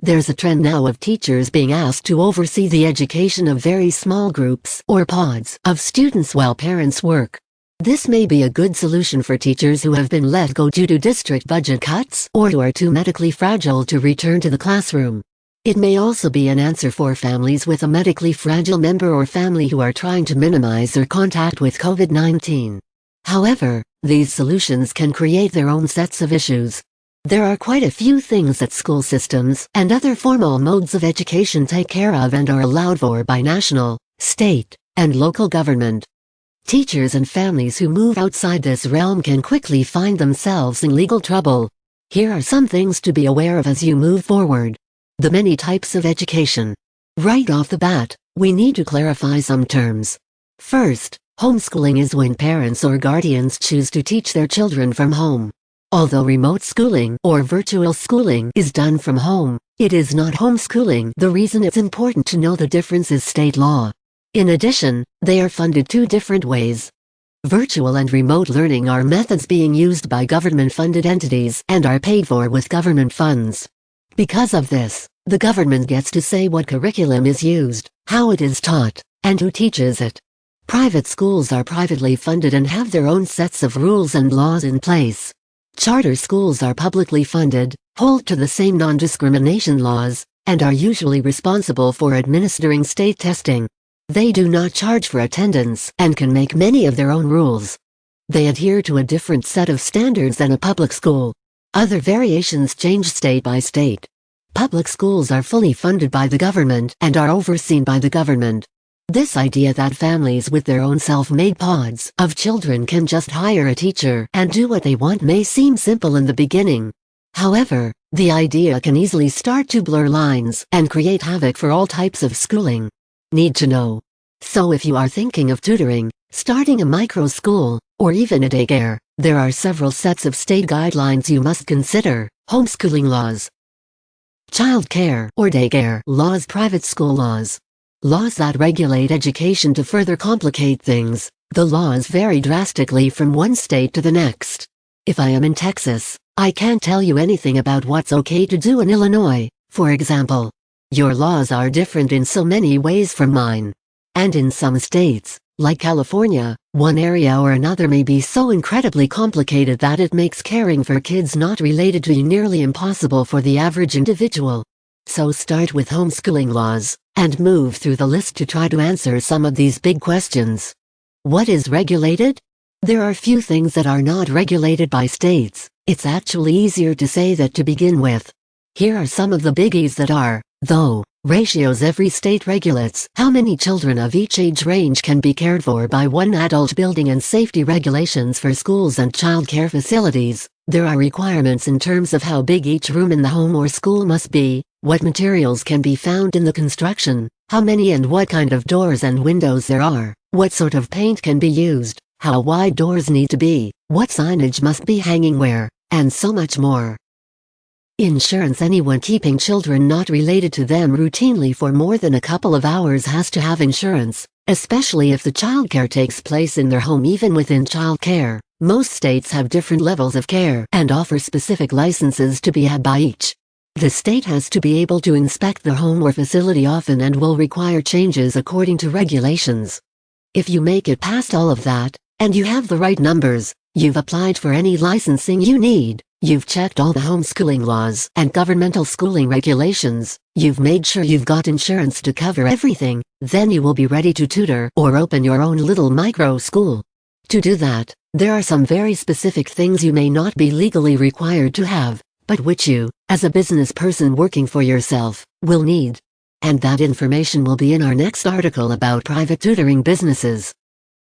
There's a trend now of teachers being asked to oversee the education of very small groups or pods of students while parents work. This may be a good solution for teachers who have been let go due to district budget cuts or who are too medically fragile to return to the classroom. It may also be an answer for families with a medically fragile member or family who are trying to minimize their contact with COVID-19. However, these solutions can create their own sets of issues. There are quite a few things that school systems and other formal modes of education take care of and are allowed for by national, state, and local government. Teachers and families who move outside this realm can quickly find themselves in legal trouble. Here are some things to be aware of as you move forward. The many types of education. Right off the bat, we need to clarify some terms. First, homeschooling is when parents or guardians choose to teach their children from home. Although remote schooling or virtual schooling is done from home, it is not homeschooling. The reason it's important to know the difference is state law. In addition, they are funded two different ways. Virtual and remote learning are methods being used by government-funded entities and are paid for with government funds. Because of this, the government gets to say what curriculum is used, how it is taught, and who teaches it. Private schools are privately funded and have their own sets of rules and laws in place. Charter schools are publicly funded, hold to the same non-discrimination laws, and are usually responsible for administering state testing. They do not charge for attendance and can make many of their own rules. They adhere to a different set of standards than a public school. Other variations change state by state. Public schools are fully funded by the government and are overseen by the government. This idea that families with their own self-made pods of children can just hire a teacher and do what they want may seem simple in the beginning. However, the idea can easily start to blur lines and create havoc for all types of schooling. Need to know. So if you are thinking of tutoring, starting a micro school, or even a daycare, there are several sets of state guidelines you must consider. Homeschooling laws, child care or daycare laws, private school laws. Laws that regulate education. To further complicate things, the laws vary drastically from one state to the next. If I am in Texas, I can't tell you anything about what's okay to do in Illinois, for example. Your laws are different in so many ways from mine. And in some states, like California, one area or another may be so incredibly complicated that it makes caring for kids not related to you nearly impossible for the average individual. So start with homeschooling laws, and move through the list to try to answer some of these big questions. What is regulated? There are few things that are not regulated by states. It's actually easier to say that to begin with. Here are some of the biggies that are, though. Ratios. Every state regulates how many children of each age range can be cared for by one adult. Building and safety regulations for schools and child care facilities. There are requirements in terms of how big each room in the home or school must be, what materials can be found in the construction, how many and what kind of doors and windows there are, what sort of paint can be used, how wide doors need to be, what signage must be hanging where, and so much more. Insurance. Anyone keeping children not related to them routinely for more than a couple of hours has to have insurance, especially if the childcare takes place in their home. Even within childcare, most states have different levels of care and offer specific licenses to be had by each. The state has to be able to inspect the home or facility often and will require changes according to regulations. If you make it past all of that, and you have the right numbers, you've applied for any licensing you need. You've checked all the homeschooling laws and governmental schooling regulations, you've made sure you've got insurance to cover everything, then you will be ready to tutor or open your own little micro school. To do that, there are some very specific things you may not be legally required to have, but which you, as a business person working for yourself, will need. And that information will be in our next article about private tutoring businesses.